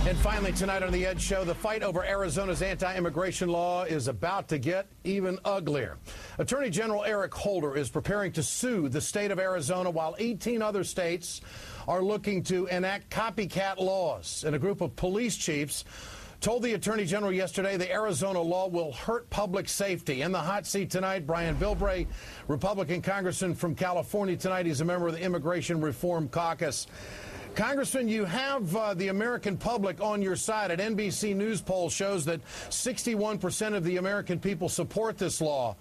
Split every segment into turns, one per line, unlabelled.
And finally, tonight on The Ed Show, the fight over Arizona's anti-immigration law is about to get even uglier. Attorney General Eric Holder is preparing to sue the state of Arizona while 18 other states are looking to enact copycat laws. And a group of police chiefs told the Attorney General yesterday the Arizona law will hurt public safety. In the hot seat tonight, Brian Bilbray, Republican congressman from California tonight. He's a member of the Immigration Reform Caucus. Congressman, you have the American public on your side. An NBC News poll shows that 61% of the American people support this law.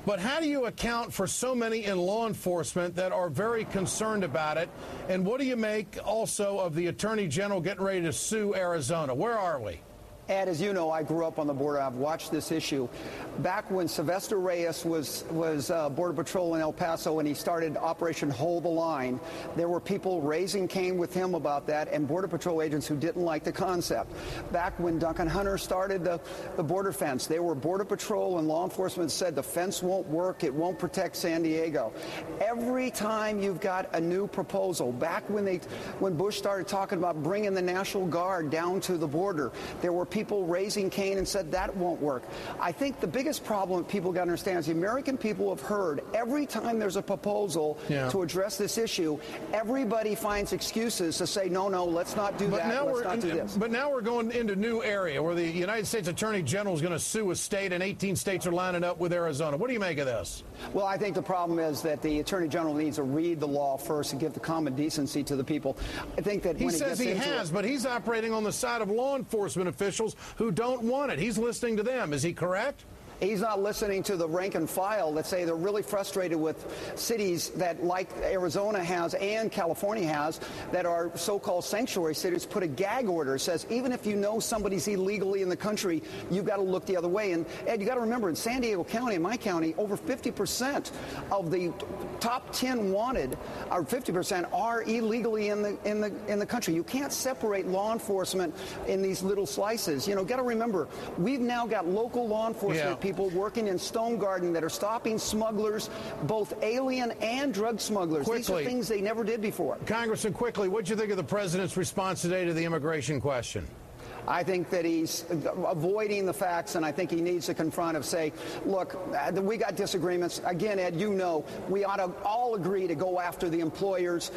But how do you account for so many in law enforcement that are very concerned about it? And what do you make also of the Attorney General getting ready to sue Arizona? Where are we?
Ed, as you know, I grew up on the border. I've watched this issue. Back when Sylvester Reyes was Border Patrol in El Paso and he started Operation Hold the Line, there were people raising Cain with him about that and Border Patrol agents who didn't like the concept. Back when Duncan Hunter started the border fence, there were Border Patrol and law enforcement said the fence won't work, it won't protect San Diego. Every time you've got a new proposal, back when Bush started talking about bringing the National Guard down to the border, there were people raising Cain and said that won't work. I think the biggest problem people got to understand is the American people have heard every time there's a proposal to address this issue, everybody finds excuses to say, no, let's not do that, let's not do this.
But now we're going into a new area where the United States Attorney General is going to sue a state and 18 states are lining up with Arizona. What do you make of this?
Well, I think the problem is that the Attorney General needs to read the law first and give the common decency to the people. I think that
he says he has, but he's operating on the side of law enforcement officials who don't want it. He's listening to them. Is he correct?
He's not listening to the rank and file that say they're really frustrated with cities that, like Arizona has and California has, that are so-called sanctuary cities, put a gag order. It says even if you know somebody's illegally in the country, you've got to look the other way. And, Ed, you got to remember, in San Diego County, in my county, over 50% of the top 10 wanted, or 50%, are illegally in the country. You can't separate law enforcement in these little slices. You know, got to remember, we've now got local law enforcement people working in Stone Garden that are stopping smugglers, both alien and drug smugglers.
Quickly,
these are things they never did before.
Congressman, quickly, what do you think of the president's response today to the immigration question?
I think that he's avoiding the facts, and I think he needs to confront and say, look, we got disagreements. Again, Ed, you know, we ought to all agree to go after the employers.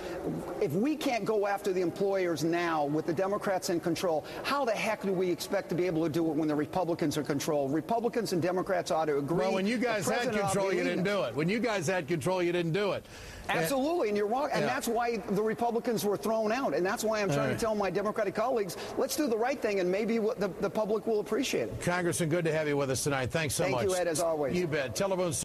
If we can't go after the employers now with the Democrats in control, how the heck do we expect to be able to do it when the Republicans are in control? Republicans and Democrats ought to agree.
Well, when you guys had control, you didn't do it. When you guys had control, you didn't do it.
Absolutely, and you're wrong. And that's why the Republicans were thrown out. And that's why I'm trying to tell my Democratic colleagues, let's do the right thing, and maybe the public will appreciate it.
Congressman, good to have you with us tonight. Thanks so much.
Thank you, Ed, as always.
You bet. Telephone